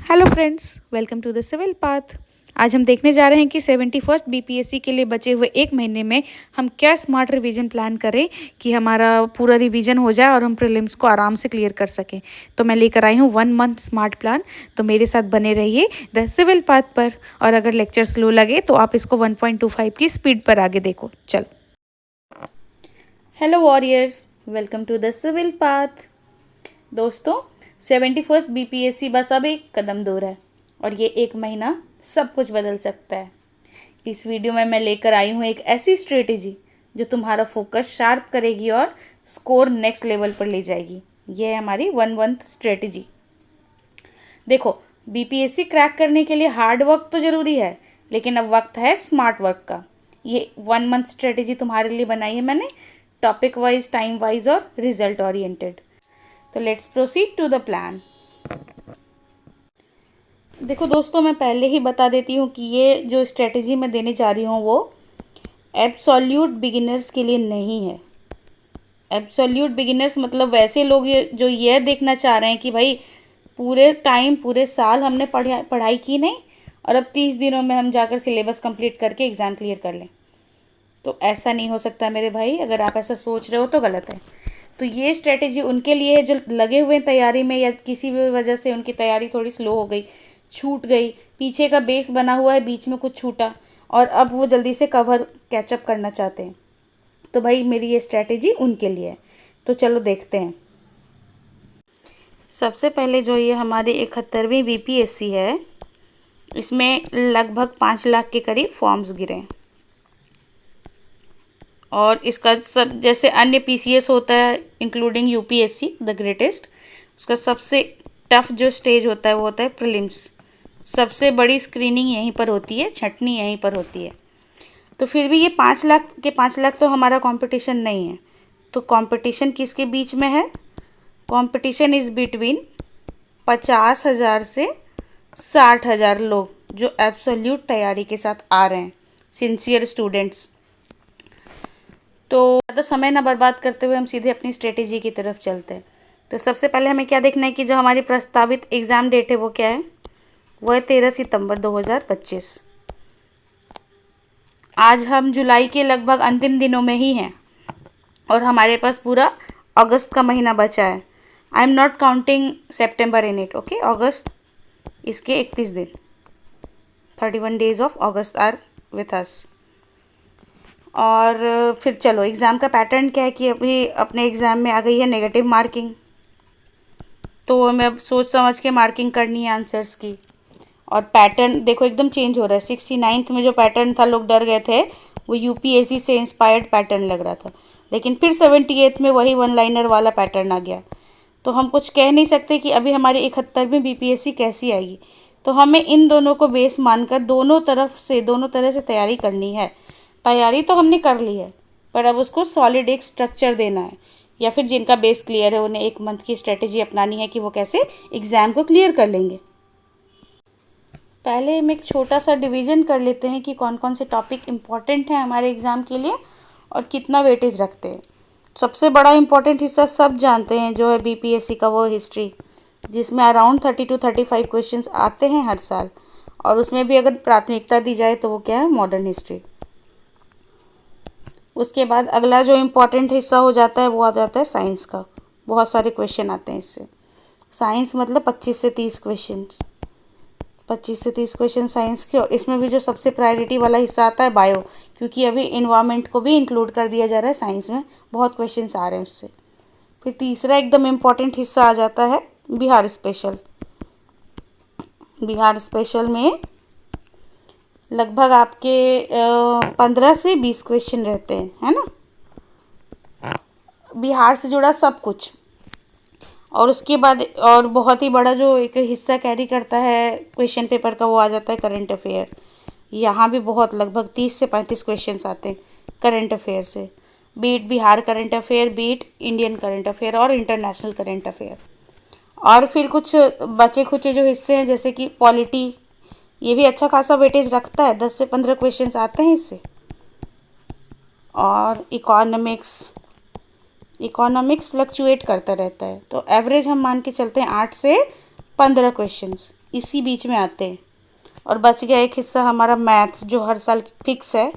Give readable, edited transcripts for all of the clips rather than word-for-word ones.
Hello friends, welcome to the civil path. आज हम देखने जा रहे हैं कि 71st बीपीएससी के लिए बचे हुए एक महीने में हम क्या स्मार्ट रिवीजन प्लान करें कि हमारा पूरा रिवीजन हो जाए और हम प्रीलिम्स को आराम से क्लियर कर सकें। तो मैं लेकर आई हूँ 1 मंथ स्मार्ट प्लान। तो मेरे साथ बने रहिए द सिविल पाथ पर। और अगर लेक्चर स्लो लगे तो आप इसको 1.25 की स्पीड पर आगे देखो। चलो। Hello warriors, welcome to the civil path. दोस्तों, 71st बीपीएससी बस अब एक कदम दूर है और ये एक महीना सब कुछ बदल सकता है। इस वीडियो में मैं लेकर आई हूँ एक ऐसी स्ट्रेटेजी जो तुम्हारा फोकस शार्प करेगी और स्कोर नेक्स्ट लेवल पर ले जाएगी। ये है हमारी 1 मंथ स्ट्रेटेजी। देखो, बीपीएससी क्रैक करने के लिए हार्ड वर्क तो ज़रूरी है, लेकिन अब वक्त है स्मार्ट वर्क का। ये 1 मंथ स्ट्रेटेजी तुम्हारे लिए बनाई है मैंने, टॉपिक वाइज, टाइम वाइज और रिजल्ट ओरिएंटेड। तो let's proceed to the plan. देखो दोस्तों, मैं पहले ही बता देती हूँ कि ये जो स्ट्रेटेजी मैं देने जा रही हूँ वो एब्सोल्यूट बिगिनर्स के लिए नहीं है। एब्सोल्यूट बिगिनर्स मतलब वैसे लोग जो ये देखना चाह रहे हैं कि भाई पूरे साल हमने पढ़ाई की नहीं और अब 30 दिनों में हम जाकर सिलेबस कंप्लीट करके एग्ज़ाम क्लियर कर लें। तो ऐसा नहीं हो सकता मेरे भाई। अगर आप ऐसा सोच रहे हो तो गलत है। तो ये स्ट्रेटेजी उनके लिए है जो लगे हुए हैं तैयारी में, या किसी भी वजह से उनकी तैयारी थोड़ी स्लो हो गई, छूट गई, पीछे का बेस बना हुआ है, बीच में कुछ छूटा और अब वो जल्दी से कवर कैचअप करना चाहते हैं। तो भाई मेरी ये स्ट्रेटेजी उनके लिए है। तो चलो देखते हैं। सबसे पहले जो ये हमारी 71वीं बीपीएससी है, इसमें लगभग 5 लाख के करीब फॉर्म्स गिरे और इसका सब जैसे अन्य पीसीएस होता है इंक्लूडिंग यूपीएससी द ग्रेटेस्ट, उसका सबसे टफ जो स्टेज होता है वो होता है प्रीलिम्स। सबसे बड़ी स्क्रीनिंग यहीं पर होती है, छंटनी यहीं पर होती है। तो फिर भी ये 5 लाख तो हमारा कंपटीशन नहीं है। तो कंपटीशन किसके बीच में है? कंपटीशन इज़ बिटवीन 50,000 से 60,000 लोग जो एब्सोल्यूट तैयारी के साथ आ रहे हैं, सिंसियर स्टूडेंट्स। तो ज़्यादा समय ना बर्बाद करते हुए हम सीधे अपनी स्ट्रेटेजी की तरफ चलते हैं। तो सबसे पहले हमें क्या देखना है कि जो हमारी प्रस्तावित एग्ज़ाम डेट है वो क्या है? वो है 13 सितंबर 2025। आज हम जुलाई के लगभग अंतिम दिनों में ही हैं और हमारे पास पूरा अगस्त का महीना बचा है। I am not counting September in it, okay. अगस्त, इसके 31 दिन, 31 days of August are with us. और फिर चलो, एग्ज़ाम का पैटर्न क्या है कि अभी अपने एग्ज़ाम में आ गई है नेगेटिव मार्किंग। तो हमें अब सोच समझ के मार्किंग करनी है आंसर्स की। और पैटर्न देखो एकदम चेंज हो रहा है। 69th में जो पैटर्न था, लोग डर गए थे, वो यूपीएससी से इंस्पायर्ड पैटर्न लग रहा था, लेकिन फिर 78th में वही 1 लाइनर वाला पैटर्न आ गया। तो हम कुछ कह नहीं सकते कि अभी हमारी 71वीं बीपीएससी कैसी आएगी। तो हमें इन दोनों को बेस मानकर दोनों तरह से तैयारी करनी है। तैयारी तो हमने कर ली है, पर अब उसको सॉलिड एक स्ट्रक्चर देना है, या फिर जिनका बेस क्लियर है उन्हें 1 मंथ की स्ट्रेटेजी अपनानी है कि वो कैसे एग्ज़ाम को क्लियर कर लेंगे। पहले हम एक छोटा सा डिवीज़न कर लेते हैं कि कौन कौन से टॉपिक इम्पॉर्टेंट हैं हमारे एग्ज़ाम के लिए और कितना वेटेज रखते हैं। सबसे बड़ा इम्पॉर्टेंट हिस्सा सब जानते हैं जो है बीपीएससी का, वो हिस्ट्री, जिसमें अराउंड 30 to 35 क्वेश्चंस आते हैं हर साल। और उसमें भी अगर प्राथमिकता दी जाए तो वो क्या है? Modern history. उसके बाद अगला जो इम्पोर्टेंट हिस्सा हो जाता है वो आ जाता है साइंस का। बहुत सारे क्वेश्चन आते हैं इससे। साइंस मतलब 25 से 30 क्वेश्चंस, 25 से 30 क्वेश्चन साइंस के। और इसमें भी जो सबसे प्रायोरिटी वाला हिस्सा आता है बायो, क्योंकि अभी इन्वायरमेंट को भी इंक्लूड कर दिया जा रहा है साइंस में, बहुत क्वेश्चंस आ रहे हैं उससे। फिर तीसरा एकदम इम्पॉर्टेंट हिस्सा आ जाता है बिहार स्पेशल। बिहार स्पेशल में लगभग आपके 15 से 20 क्वेश्चन रहते हैं, है ना, बिहार से जुड़ा सब कुछ। और उसके बाद और बहुत ही बड़ा जो एक हिस्सा कैरी करता है क्वेश्चन पेपर का, वो आ जाता है करंट अफेयर। यहाँ भी बहुत लगभग 30 से 35 क्वेश्चंस आते हैं करंट अफेयर से, be it Bihar current affair, be it Indian current affair और इंटरनेशनल करंट अफेयर। और फिर कुछ बचे खुचे जो हिस्से हैं जैसे कि पॉलिटी, ये भी अच्छा खासा वेटेज रखता है, 10 से 15 क्वेश्चंस आते हैं इससे। और इकोनॉमिक्स फ्लक्चुएट करता रहता है, तो एवरेज हम मान के चलते हैं 8 से 15 क्वेश्चंस। इसी बीच में आते हैं। और बच गया एक हिस्सा हमारा मैथ्स, जो हर साल फिक्स है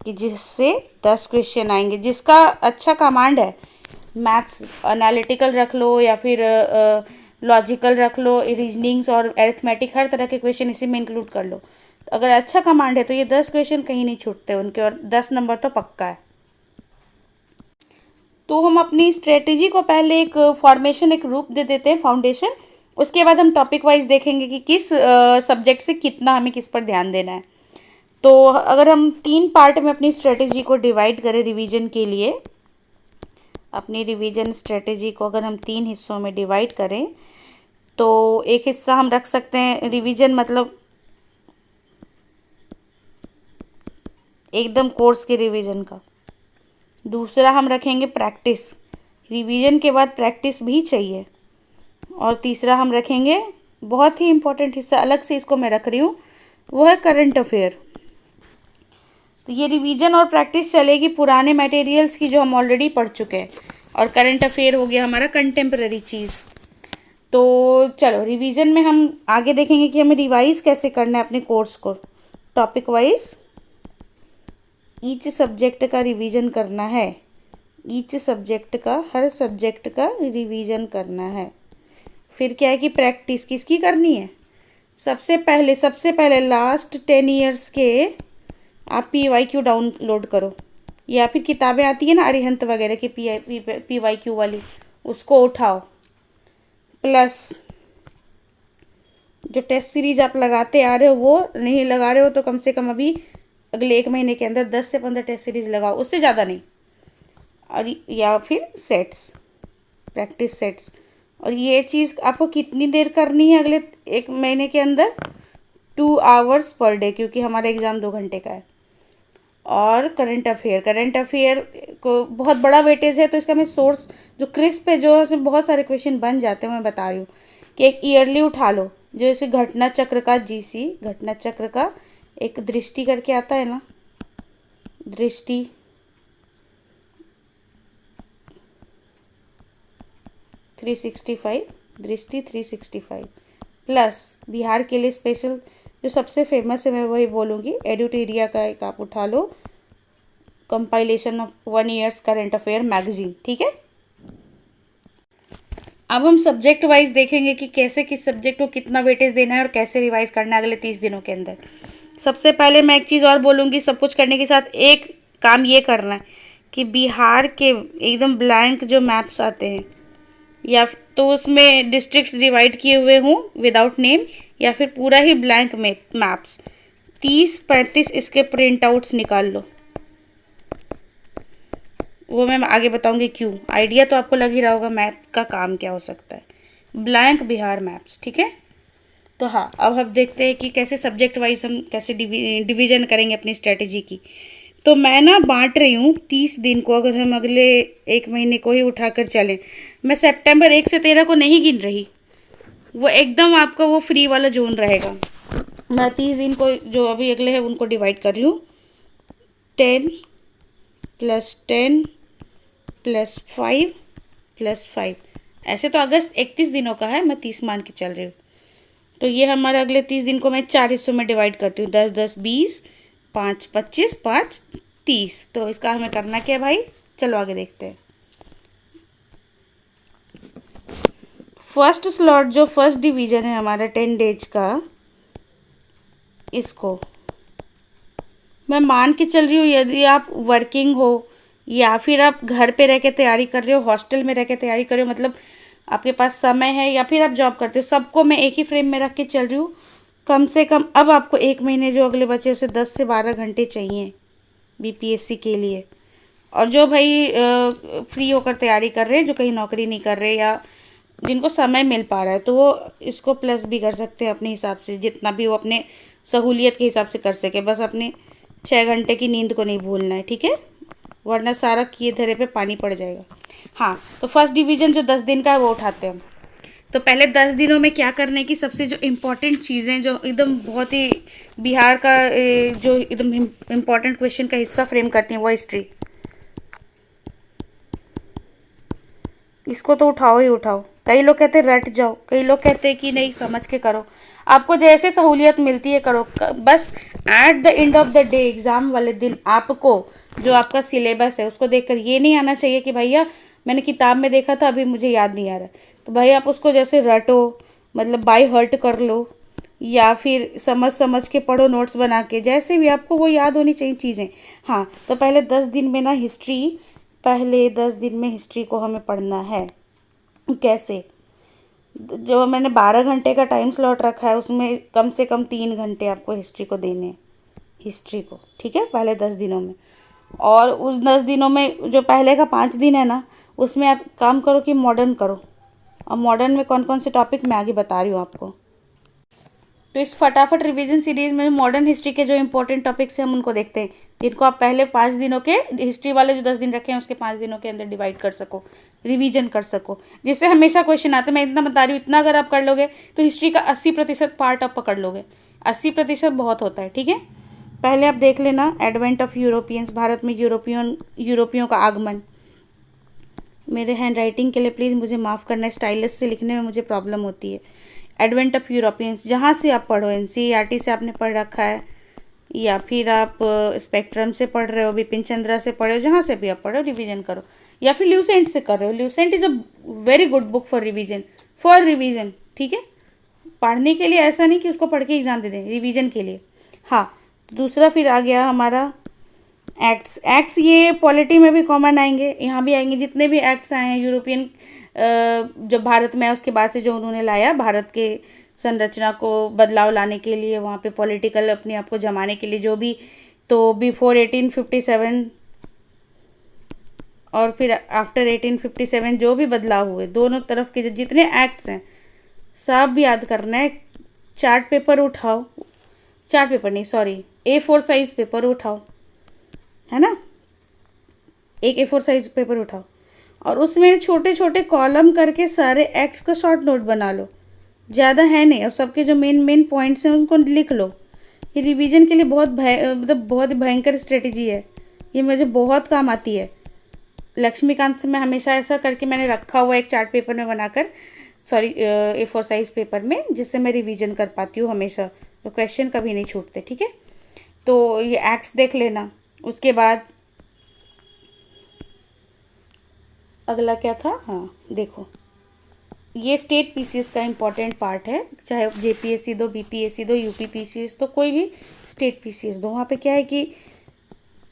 कि जिससे 10 क्वेश्चन आएंगे। जिसका अच्छा कमांड है, मैथ्स एनालिटिकल रख लो या फिर लॉजिकल रख लो, रीजनिंग्स और अरिथमेटिक, हर तरह के क्वेश्चन इसी में इंक्लूड कर लो। तो अगर अच्छा कमांड है तो ये 10 क्वेश्चन कहीं नहीं छूटते उनके, और 10 नंबर तो पक्का है। तो हम अपनी स्ट्रेटेजी को पहले एक फॉर्मेशन, एक रूप दे देते हैं, फाउंडेशन। उसके बाद हम टॉपिक वाइज देखेंगे कि किस सब्जेक्ट से कितना हमें किस पर ध्यान देना है। तो अगर हम 3 पार्ट में अपनी स्ट्रेटेजी को डिवाइड करें रिवीजन के लिए, अपनी रिवीजन स्ट्रेटेजी को अगर हम 3 हिस्सों में डिवाइड करें, तो एक हिस्सा हम रख सकते हैं रिवीजन, मतलब एकदम कोर्स के रिवीजन का। दूसरा हम रखेंगे प्रैक्टिस, रिवीजन के बाद प्रैक्टिस भी चाहिए। और तीसरा हम रखेंगे बहुत ही इम्पोर्टेंट हिस्सा, अलग से इसको मैं रख रही हूँ, वो है करंट अफेयर। तो ये रिवीजन और प्रैक्टिस चलेगी पुराने मटेरियल्स की जो हम ऑलरेडी पढ़ चुके हैं, और करंट अफेयर हो गया हमारा कंटेम्प्रेरी चीज़। तो चलो रिवीजन में हम आगे देखेंगे कि हमें रिवाइज कैसे करना है अपने कोर्स को, टॉपिक वाइज ईच सब्जेक्ट का रिवीजन करना है। ईच सब्जेक्ट का, हर सब्जेक्ट का रिवीजन करना है। फिर क्या है कि प्रैक्टिस किसकी करनी है, सबसे पहले लास्ट 10 ईयर्स के आप PYQ डाउनलोड करो, या फिर किताबें आती है ना अरिहंत वगैरह की PYQ वाली, उसको उठाओ। प्लस जो टेस्ट सीरीज आप लगाते आ रहे हो, वो नहीं लगा रहे हो तो कम से कम अभी अगले 1 महीने के अंदर 10 से 15 टेस्ट सीरीज लगाओ, उससे ज़्यादा नहीं। और या फिर सेट्स, प्रैक्टिस सेट्स। और ये चीज़ आपको कितनी देर करनी है अगले 1 महीने के अंदर, 2 आवर्स पर डे, क्योंकि हमारा एग्ज़ाम 2 घंटे का है। और करंट अफेयर को बहुत बड़ा वेटेज है, तो इसका मैं सोर्स जो क्रिस्प है, जो इसमें बहुत सारे क्वेश्चन बन जाते हैं, मैं बता रही हूँ कि एक ईयरली उठा लो, जैसे घटना चक्र का GC, घटना चक्र का एक दृष्टि करके आता है ना, दृष्टि, दृष्टि 365, प्लस बिहार के लिए स्पेशल जो सबसे फेमस है, मैं वही बोलूँगी, एडुटेरिया का एक आप उठा लो, compilation of 1 years current affair magazine. ठीक है, अब हम सब्जेक्ट वाइज देखेंगे कि कैसे किस सब्जेक्ट को कितना वेटेज देना है और कैसे रिवाइज करना है अगले 30 दिनों के अंदर। सबसे पहले मैं एक चीज़ और बोलूँगी, सब कुछ करने के साथ एक काम ये करना है कि बिहार के एकदम ब्लैंक जो मैप्स आते हैं, या तो उसमें डिस्ट्रिक्ट्स डिवाइड किए हुए हों विदाउट नेम, या फिर पूरा ही ब्लैंक में मैप्स, 30-35 इसके प्रिंट आउट्स निकाल लो। वो मैं आगे बताऊंगी क्यों, आइडिया तो आपको लग ही रहा होगा मैप का काम क्या हो सकता है, ब्लैंक बिहार मैप्स। ठीक है, तो हाँ, अब हम देखते हैं कि कैसे सब्जेक्ट वाइज हम कैसे डिवीजन करेंगे अपनी स्ट्रेटेजी की। तो मैं ना बांट रही हूँ 30 दिन को, अगर हम अगले 1 महीने को ही उठाकर चलें। मैं सितंबर 1 से 13 को नहीं गिन रही, वो एकदम आपका वो फ्री वाला जोन रहेगा। मैं 30 दिन को जो अभी अगले हैं उनको डिवाइड कर रही हूँ, 10 + 10 + 5 + 5। ऐसे तो अगस्त 31 दिनों का है, मैं 30 मान के चल रही हूँ। तो ये हमारे अगले 30 दिन को मैं 4 हिस्सों में डिवाइड करती हूँ, 10 10 20, 5 25, 5 30। तो इसका हमें करना क्या है भाई, चलो आगे देखते हैं। फर्स्ट स्लॉट जो फर्स्ट डिवीजन है हमारा 10 डेज का, इसको मैं मान के चल रही हूँ, यदि आप वर्किंग हो या फिर आप घर पे रह के तैयारी कर रहे हो, हॉस्टल में रह के तैयारी कर रहे हो, मतलब आपके पास समय है, या फिर आप जॉब करते हो, सबको मैं एक ही फ्रेम में रख के चल रही हूँ। कम से कम अब आपको 1 महीने जो अगले बचे उसे 10 से 12 घंटे चाहिए BPSC के लिए। और जो भाई फ्री होकर तैयारी कर रहे हैं, जो कहीं नौकरी नहीं कर रहे या जिनको समय मिल पा रहा है, तो वो इसको प्लस भी कर सकते हैं अपने हिसाब से, जितना भी वो अपने सहूलियत के हिसाब से कर सके। बस अपने 6 घंटे की नींद को नहीं भूलना है, ठीक है, वरना सारा किए धरे पे पानी पड़ जाएगा। हाँ, तो फर्स्ट डिवीज़न जो 10 दिन का है वो उठाते हैं हम। तो पहले 10 दिनों में क्या करने की सबसे जो इम्पोर्टेंट चीज़ें, जो एकदम बहुत ही बिहार का जो एकदम इम्पोर्टेंट क्वेश्चन का हिस्सा फ्रेम करती हैं, वो हिस्ट्री। इसको तो उठाओ ही उठाओ, कई लोग कहते हैं रट जाओ, कई लोग कहते हैं कि नहीं समझ के करो। आपको जैसे सहूलियत मिलती है करो। बस at the end of the day exam वाले दिन आपको जो आपका सिलेबस है उसको देखकर ये नहीं आना चाहिए कि भैया मैंने किताब में देखा था अभी मुझे याद नहीं आ रहा। तो भाई आप उसको जैसे रटो, मतलब बाय हर्ट कर लो, या फिर समझ समझ के पढ़ो नोट्स बना के, जैसे भी आपको वो याद होनी चाहिए चीज़ें। हाँ, तो पहले 10 दिन में ना पहले 10 दिन में हिस्ट्री को हमें पढ़ना है। कैसे? जो मैंने 12 घंटे का टाइम स्लॉट रखा है उसमें कम से कम 3 घंटे आपको हिस्ट्री को देने हैं, हिस्ट्री को, ठीक है, पहले 10 दिनों में। और उस 10 दिनों में जो पहले का 5 दिन है ना, उसमें आप काम करो कि मॉडर्न करो। और मॉडर्न में कौन कौन से टॉपिक मैं आगे बता रही हूँ आपको। तो इस फटाफट रिवीजन सीरीज में मॉडर्न हिस्ट्री के जो इंपॉर्टेंट टॉपिक्स हैं हम उनको देखते हैं, जिनको आप पहले 5 दिनों के हिस्ट्री वाले जो 10 दिन रखे हैं उसके 5 दिनों के अंदर डिवाइड कर सको, रिवीजन कर सको, जिससे हमेशा क्वेश्चन आते हैं। मैं इतना बता रही हूँ, इतना अगर आप कर लोगे तो हिस्ट्री का 80% पार्ट आप पकड़ लोगे। 80% बहुत होता है, ठीक है। पहले आप देख लेना एडवेंट ऑफ यूरोपियंस, भारत में यूरोपियों का आगमन। मेरे हैंड राइटिंग के लिए प्लीज़ मुझे माफ़ करना, स्टाइलिश से लिखने में मुझे प्रॉब्लम होती है। एडवेंट ऑफ यूरोपियंस जहाँ से आप पढ़ो, एनसीईआरटी से आपने पढ़ रखा है या फिर आप स्पेक्ट्रम से पढ़ रहे हो, बिपिन चंद्रा से पढ़े हो, जहाँ से भी आप पढ़ो रिवीजन करो, या फिर ल्यूसेंट से कर रहे हो। Lucent is a very good book for revision, ठीक है। पढ़ने के लिए ऐसा नहीं कि उसको पढ़ के एग्ज़ाम दे दें, रिवीजन के लिए। हाँ, दूसरा फिर आ गया हमारा एक्ट्स ये पॉलिटी में भी कॉमन आएंगे, यहाँ भी आएंगे। जितने भी एक्ट्स आए हैं यूरोपियन जब भारत में है उसके बाद से जो उन्होंने लाया भारत के संरचना को बदलाव लाने के लिए, वहाँ पे पॉलिटिकल अपने आप को जमाने के लिए जो भी, तो बिफोर 1857 और फिर आफ्टर 1857 जो भी बदलाव हुए, दोनों तरफ के जो जितने एक्ट्स हैं सब भी याद करना है। चार्ट पेपर उठाओ, चार्ट पेपर नहीं सॉरी, A4 साइज़ पेपर उठाओ, है ना, एक A4 साइज पेपर उठाओ और उसमें छोटे छोटे कॉलम करके सारे एक्ट्स का शॉर्ट नोट बना लो, ज़्यादा है नहीं, और सबके जो मेन मेन पॉइंट्स हैं उनको लिख लो। ये रिवीजन के लिए मतलब बहुत भयंकर स्ट्रेटजी है, ये मुझे बहुत काम आती है। लक्ष्मीकांत से मैं हमेशा ऐसा करके मैंने रखा हुआ एक चार्ट पेपर में बनाकर, सॉरी A4 साइज पेपर में, जिससे मैं रिवीजन कर पाती हूँ हमेशा, तो क्वेश्चन कभी नहीं छूटते, ठीक है। तो ये एक्ट्स देख लेना। उसके बाद अगला क्या था, हाँ देखो, ये स्टेट पीसीएस का इम्पॉर्टेंट पार्ट है, चाहे जेपीएससी दो, बीपीएससी दो, यूपी पीसीएस तो कोई भी स्टेट पीसीएस दो। वहाँ पे क्या है कि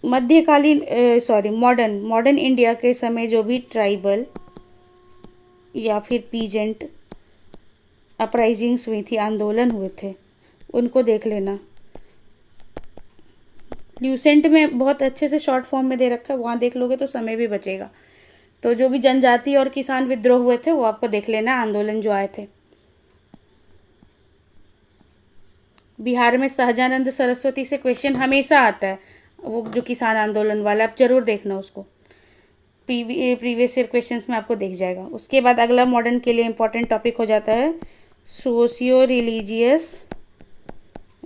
मध्यकालीन मॉडर्न इंडिया के समय जो भी ट्राइबल या फिर पीजेंट अपराइजिंग्स हुई थी, आंदोलन हुए थे, उनको देख लेना। ल्यूसेंट में बहुत अच्छे से शॉर्ट फॉर्म में दे रखा है, वहाँ देख लोगे तो समय भी बचेगा। तो जो भी जनजाति और किसान विद्रोह हुए थे वो आपको देख लेना, आंदोलन जो आए थे। बिहार में सहजानंद सरस्वती से क्वेश्चन हमेशा आता है, वो जो किसान आंदोलन वाला, आप जरूर देखना उसको, प्रीवियस ईयर क्वेश्चंस में आपको दिख जाएगा। उसके बाद अगला मॉडर्न के लिए इम्पोर्टेंट टॉपिक हो जाता है सोशियो रिलीजियस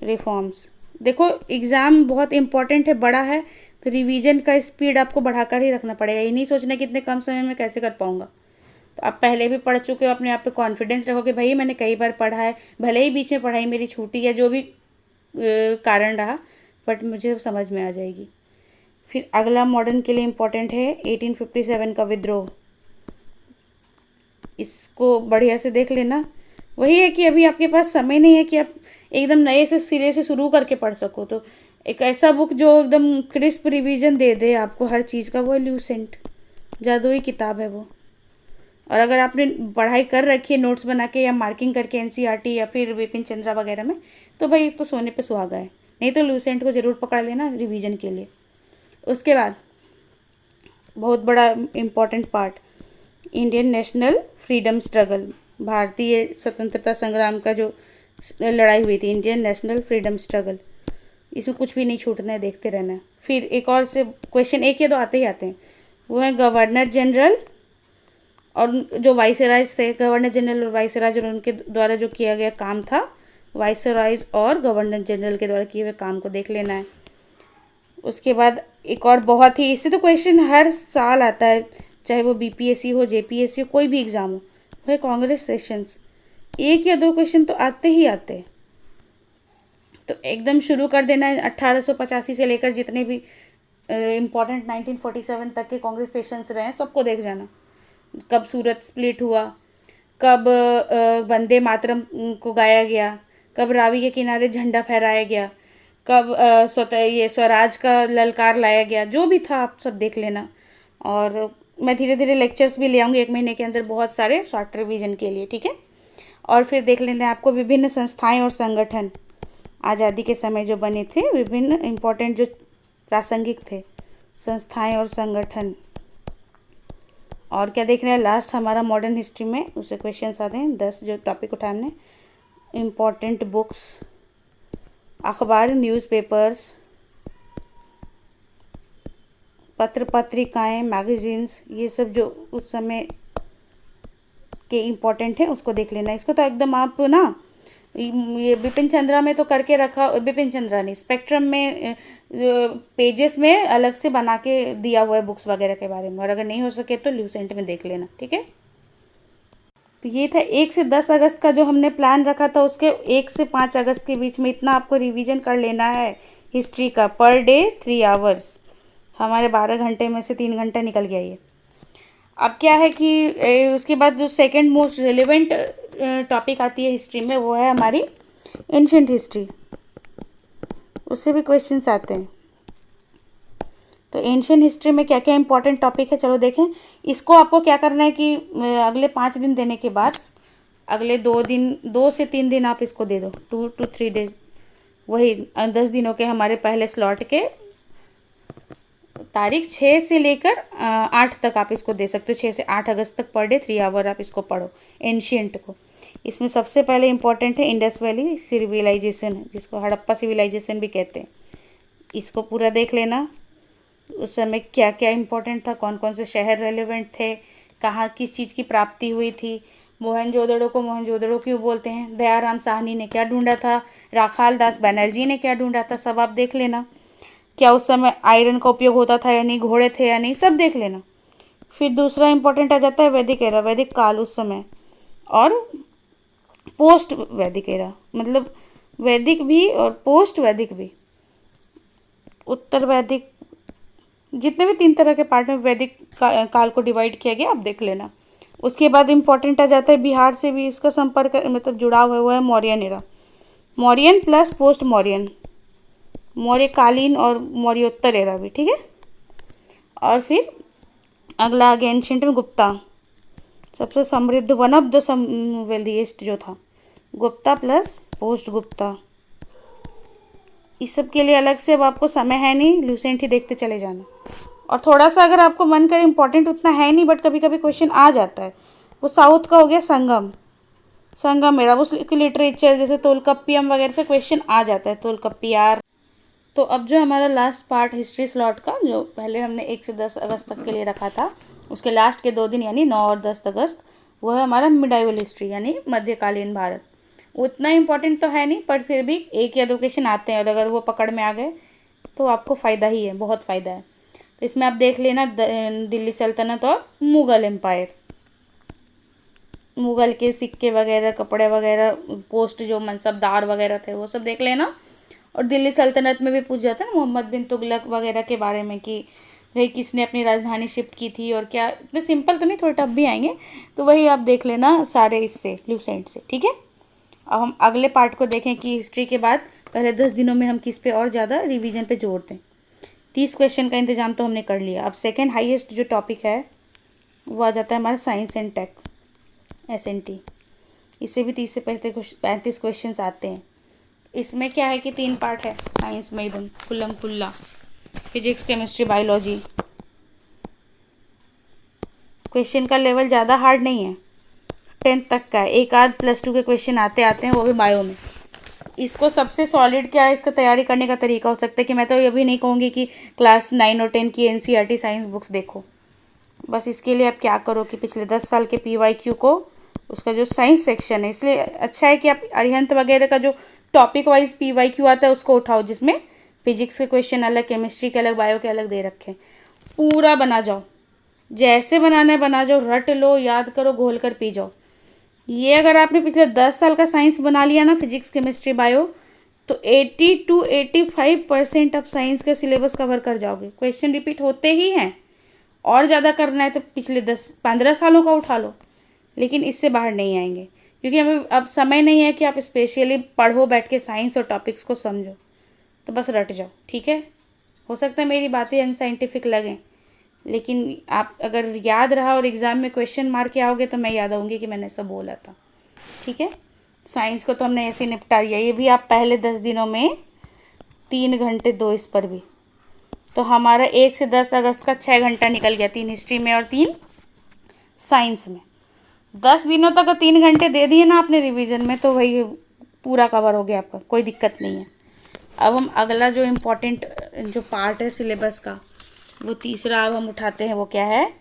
रिफॉर्म्स। देखो एग्ज़ाम बहुत इम्पॉर्टेंट है, बड़ा है, तो रिवीजन का स्पीड आपको बढ़ाकर ही रखना पड़ेगा। ये नहीं सोचना कि इतने कम समय में कैसे कर पाऊँगा। तो आप पहले भी पढ़ चुके हो, अपने आप पे कॉन्फिडेंस रखो कि भाई मैंने कई बार पढ़ा है, भले ही बीच में पढ़ाई मेरी छूटी या जो भी कारण रहा, बट मुझे समझ में आ जाएगी। फिर अगला मॉडर्न के लिए इम्पोर्टेंट है 1857 का विद्रोह, इसको बढ़िया से देख लेना। वही है कि अभी आपके पास समय नहीं है कि आप एकदम नए से सिरे से शुरू करके पढ़ सको, तो एक ऐसा बुक जो एकदम क्रिस्प रिवीजन दे दे आपको हर चीज़ का, वो है ल्यूसेंट, जादुई किताब है वो। और अगर आपने पढ़ाई कर रखी है नोट्स बना के या मार्किंग करके एनसीईआरटी या फिर बिपिन चंद्रा वगैरह में, तो भाई तो सोने पे सुहागा है। नहीं तो ल्यूसेंट को ज़रूर पकड़ लेना रिवीजन के लिए। उसके बाद बहुत बड़ा important part, Indian national freedom struggle, भारतीय स्वतंत्रता संग्राम का जो लड़ाई हुई थी, इंडियन नेशनल फ्रीडम स्ट्रगल, इसमें कुछ भी नहीं छूटना है, देखते रहना है। फिर एक और से क्वेश्चन एक या दो आते ही आते हैं, वो है गवर्नर जनरल और जो वाइसरायज थे, गवर्नर जनरल और वाइसरायज, और उनके द्वारा जो किया गया काम था, वाइसरायज और गवर्नर जनरल के द्वारा किए हुए काम को देख लेना है। उसके बाद एक और बहुत ही, इससे तो क्वेश्चन हर साल आता है, चाहे वो बीपीएससी हो, जेपीएससी हो, कोई भी एग्ज़ाम हो, वह कांग्रेस सेशंस, एक या दो क्वेश्चन तो आते ही आते। तो एकदम शुरू कर देना है 1885 से लेकर जितने भी इम्पोर्टेंट 1947 तक के कांग्रेस सेशंस रहे हैं सबको देख जाना। कब सूरत स्प्लिट हुआ, कब वंदे मातरम को गाया गया, कब रावी के किनारे झंडा फहराया गया, कब ये स्वराज का ललकार लाया गया, जो भी था आप सब देख लेना। और मैं धीरे धीरे लेक्चर्स भी ले आऊँगी 1 महीने के अंदर बहुत सारे शॉर्ट रिवीजन के लिए, ठीक है। और फिर देख लेना आपको विभिन्न संस्थाएं और संगठन आज़ादी के समय जो बने थे, विभिन्न इम्पोर्टेंट जो प्रासंगिक थे संस्थाएं और संगठन। और क्या देख रहे हैं लास्ट हमारा मॉडर्न हिस्ट्री में उसे क्वेश्चंस आते हैं 10 जो टॉपिक उठाए हमने। इम्पोर्टेंट बुक्स, अखबार, न्यूज़पेपर्स, पत्र पत्रिकाएं, मैगजीन्स, ये सब जो उस समय के इम्पोर्टेंट हैं उसको देख लेना। इसको तो एकदम आप ना ये बिपिन चंद्रा में तो करके रखा, बिपिन चंद्रा नहीं, स्पेक्ट्रम में पेजेस में अलग से बना के दिया हुआ है बुक्स वगैरह के बारे में। और अगर नहीं हो सके तो ल्यूसेंट में देख लेना, ठीक है। तो ये था 1 से 10 अगस्त का जो हमने प्लान रखा था, उसके 1 से 5 अगस्त के बीच में इतना आपको रिवीजन कर लेना है हिस्ट्री का। पर डे 3 आवर्स, हमारे 12 घंटे में से 3 घंटा निकल गया ये। अब क्या है कि उसके बाद जो सेकंड मोस्ट रिलेवेंट टॉपिक आती है हिस्ट्री में वो है हमारी एंशिएंट हिस्ट्री, उससे भी क्वेश्चंस आते हैं। तो एंशिएंट हिस्ट्री में क्या क्या इंपॉर्टेंट टॉपिक है चलो देखें। इसको आपको क्या करना है कि अगले 5 दिन देने के बाद अगले 2 से 3 दिन आप इसको दे दो, 2 to 3 डेज, वही 10 दिनों के हमारे पहले स्लॉट के तारीख 6 से लेकर 8 तक आप इसको दे सकते हो। 6 से 8 अगस्त तक पर डे 3 आवर आप इसको पढ़ो एंशिएंट को। इसमें सबसे पहले इंपॉर्टेंट है इंडस वैली सिविलाइजेशन, जिसको हड़प्पा सिविलाइजेशन भी कहते हैं। इसको पूरा देख लेना। उस समय क्या क्या इम्पोर्टेंट था, कौन कौन से शहर रेलेवेंट थे, कहाँ किस चीज़ की प्राप्ति हुई थी, मोहनजोदड़ो को मोहनजोदड़ो क्यों बोलते हैं, दयाराम साहनी ने क्या ढूंढा था, राखाल दास बनर्जी ने क्या ढूंढा था, सब आप देख लेना। क्या उस समय आयरन का उपयोग होता था या नहीं, घोड़े थे या नहीं, सब देख लेना। फिर दूसरा इंपॉर्टेंट आ जाता है वैदिक एरा, वैदिक काल उस समय, और पोस्ट वैदिक एरा, मतलब वैदिक भी और पोस्ट वैदिक भी, उत्तर वैदिक, जितने भी 3 तरह के पार्ट में वैदिक काल को डिवाइड किया गया आप देख लेना। उसके बाद इम्पोर्टेंट आ जाता है बिहार से भी इसका संपर्क मतलब जुड़ा हुआ है Mauryan era, Mauryan plus post Mauryan, मौर्यकालीन और मौर्योत्तर एरा भी, ठीक है। और फिर अगला आ गया एंशिएंट में गुप्ता, सबसे समृद्ध, वन ऑफ द वेल्दीएस्ट जो था, गुप्ता प्लस पोस्ट गुप्ता। इस सब के लिए अलग से अब आपको समय है नहीं, ल्यूसेंट ही देखते चले जाना। और थोड़ा सा अगर आपको मन करे, इंपॉर्टेंट उतना है नहीं बट कभी कभी क्वेश्चन आ जाता है, वो साउथ का हो गया संगम, संगम एरा, उसकी लिटरेचर जैसे तोलकप्पियम वगैरह से क्वेश्चन आ जाता है, तोलकप्पियार। तो अब जो हमारा लास्ट पार्ट हिस्ट्री स्लॉट का, जो पहले हमने 1 से 10 अगस्त तक के लिए रखा था, उसके लास्ट के 2 दिन यानी 9 और 10 अगस्त, वो है हमारा मिडाइवल हिस्ट्री यानी मध्यकालीन भारत। उतना इम्पोर्टेंट तो है नहीं पर फिर भी 1 या 2 क्वेश्चन आते हैं, और अगर वो पकड़ में आ गए तो आपको फ़ायदा ही है, बहुत फ़ायदा है। तो इसमें आप देख लेना दिल्ली सल्तनत और मुग़ल एम्पायर, मुग़ल के सिक्के वगैरह, कपड़े वगैरह, पोस्ट जो मनसबदार वगैरह थे वो सब देख लेना। और दिल्ली सल्तनत में भी पूछ जाता है ना मोहम्मद बिन तुगलक वगैरह के बारे में कि भाई किसने अपनी राजधानी शिफ्ट की थी और क्या, इतने सिंपल तो नहीं, थोड़े टफ भी आएंगे, तो वही आप देख लेना सारे इससे ल्यूसेंट से, ठीक है। अब हम अगले पार्ट को देखें कि हिस्ट्री के बाद पहले 10 दिनों में हम किस पे और ज़्यादा रिवीजन पे जोर दें। 30 क्वेश्चन का इंतजाम तो हमने कर लिया। अब सेकेंड हाईएस्ट जो टॉपिक है वो आ जाता है हमारा साइंस एंड टेक, SNT। इससे भी 30 से 35 क्वेश्चन आते हैं। इसमें क्या है कि 3 पार्ट है साइंस में, एकदम खुल्लम खुल्ला, फिजिक्स, केमिस्ट्री, बायोलॉजी। क्वेश्चन का लेवल ज़्यादा हार्ड नहीं है, 10th तक का है, एक आध +2 के क्वेश्चन आते हैं, वो भी बायो में। इसको सबसे सॉलिड क्या है, इसका तैयारी करने का तरीका हो सकता है कि मैं तो ये भी नहीं कहूँगी कि क्लास 9 और 10 की NCERT साइंस बुक्स देखो, बस इसके लिए आप क्या करो कि पिछले 10 साल के PYQ को, उसका जो साइंस सेक्शन है, इसलिए अच्छा है कि आप अरिहंत वगैरह का जो टॉपिक वाइज PYQ आता है उसको उठाओ, जिसमें फिजिक्स के क्वेश्चन अलग, केमिस्ट्री के अलग, बायो के अलग दे रखे, पूरा बना जाओ, जैसे बनाना है बना जाओ, रट लो, याद करो, घोल कर पी जाओ। ये अगर आपने पिछले 10 साल का साइंस बना लिया ना, फिजिक्स केमिस्ट्री बायो, तो 80 to 85% आप साइंस का सिलेबस कवर कर जाओगे। क्वेश्चन रिपीट होते ही हैं, और ज़्यादा करना है तो पिछले 10-15 सालों का उठा लो, लेकिन इससे बाहर नहीं आएंगे, क्योंकि हमें अब समय नहीं है कि आप स्पेशली पढ़ो बैठ के साइंस और टॉपिक्स को समझो, तो बस रट जाओ, ठीक है। हो सकता है मेरी बातें अनसाइंटिफिक लगें, लेकिन आप अगर याद रहा और एग्ज़ाम में क्वेश्चन मार के आओगे तो मैं याद आऊँगी कि मैंने ऐसा बोला था, ठीक है। साइंस को तो हमने ऐसे ही निपटा लिया। ये भी आप पहले 10 दिनों में 3 घंटे दो इस पर भी, तो हमारा 1 से 10 अगस्त का 6 घंटा निकल गया, 3 हिस्ट्री में और 3 साइंस में। 10 दिनों तक 3 घंटे दे दिए ना आपने रिवीजन में, तो वही पूरा कवर हो गया आपका, कोई दिक्कत नहीं है। अब हम अगला जो इम्पोर्टेंट जो पार्ट है सिलेबस का, वो तीसरा अब हम उठाते हैं। वो क्या है?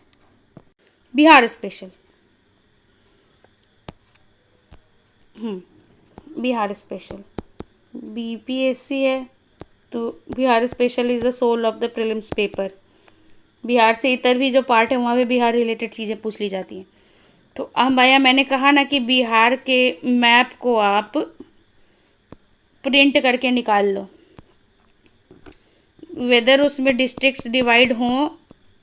Bihar special. Bihar special BPSC है, तो Bihar special is the soul of the prelims paper. Bihar से इतर भी जो पार्ट है वहाँ पे बिहार रिलेटेड चीज़ें पूछ ली जाती हैं। तो अब भैया मैंने कहा ना कि बिहार के मैप को आप प्रिंट करके निकाल लो, वेदर उसमें डिस्ट्रिक्ट्स डिवाइड हों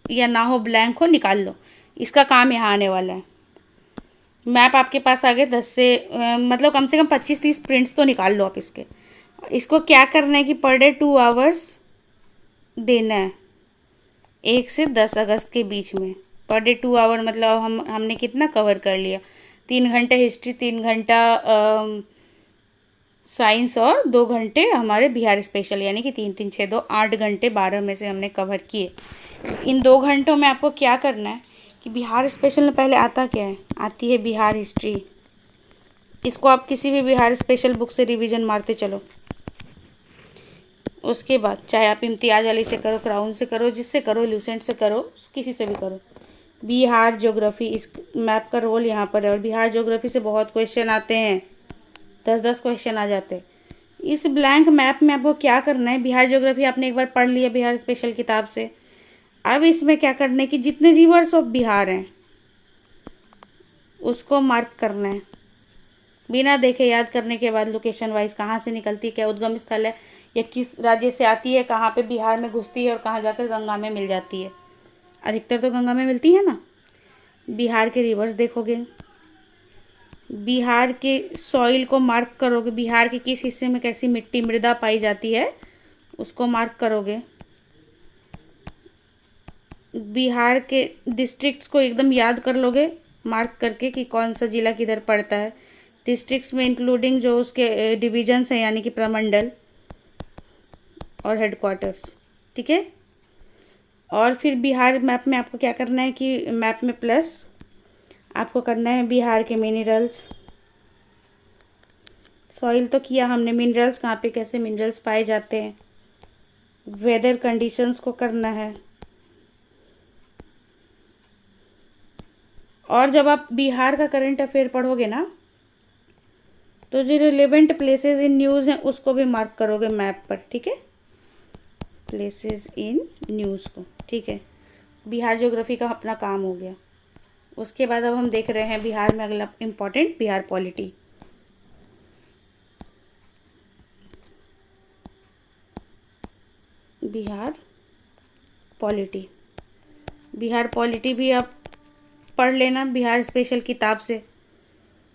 या ना हो, ब्लैंक हो, निकाल लो। इसका काम यहाँ आने वाला है। मैप आपके पास आ गए 10 से मतलब कम से कम 25-30 प्रिंट्स तो निकाल लो आप इसके। इसको क्या करना है कि पर डे 2 आवर्स देना है, 1 से 10 अगस्त के बीच में। पर डे 2 आवर मतलब हमने कितना कवर कर लिया? 3 घंटे हिस्ट्री, 3 घंटा साइंस और 2 घंटे हमारे बिहार स्पेशल, यानी कि 3-3-6-2 8 घंटे 12 में से हमने कवर किए। इन 2 घंटों में आपको क्या करना है कि बिहार स्पेशल में पहले आता क्या है? आती है बिहार हिस्ट्री। इसको आप किसी भी बिहार स्पेशल बुक से रिवीजन मारते चलो। उसके बाद चाहे आप इम्तियाज अली से करो, क्राउन से करो, जिससे करो, लूसेंट से करो, किसी से भी करो। बिहार ज्योग्राफी, इस मैप का रोल यहाँ पर है, और बिहार ज्योग्राफी से बहुत क्वेश्चन आते हैं, 10-10 क्वेश्चन आ जाते हैं। इस ब्लैंक मैप में आपको क्या करना है? बिहार ज्योग्राफी आपने एक बार पढ़ लिया बिहार स्पेशल किताब से। अब इसमें क्या करना है कि जितने रिवर्स ऑफ बिहार हैं उसको मार्क करना है, बिना देखे, याद करने के बाद लोकेशन वाइज कहाँ से निकलती है, क्या उद्गम स्थल है, या किस राज्य से आती है, कहाँ पे बिहार में घुसती है और कहाँ जाकर गंगा में मिल जाती है। अधिकतर तो गंगा में मिलती है ना। बिहार के रिवर्स देखोगे, बिहार के सॉइल को मार्क करोगे, बिहार के किस हिस्से में कैसी मिट्टी मृदा पाई जाती है उसको मार्क करोगे। बिहार के डिस्ट्रिक्ट्स को एकदम याद कर लोगे मार्क करके कि कौन सा ज़िला किधर पड़ता है। डिस्ट्रिक्ट्स में इंक्लूडिंग जो उसके डिवीजन्स हैं, यानी कि प्रमंडल और हेडक्वार्टर्स, ठीक है। और फिर बिहार मैप में आपको क्या करना है कि मैप में प्लस आपको करना है बिहार के मिनरल्स। सॉइल तो किया हमने, मिनरल्स कहाँ पे कैसे मिनरल्स पाए जाते हैं, वेदर कंडीशंस को करना है। और जब आप बिहार का करंट अफेयर पढ़ोगे ना, तो जो रिलेवेंट प्लेसेस इन न्यूज़ हैं उसको भी मार्क करोगे मैप पर, ठीक है, प्लेसेस इन न्यूज़ को, ठीक है। बिहार ज्योग्राफी का अपना काम हो गया। उसके बाद अब हम देख रहे हैं बिहार में अगला important, Bihar polity. Bihar polity, Bihar polity भी आप पढ़ लेना बिहार स्पेशल किताब से।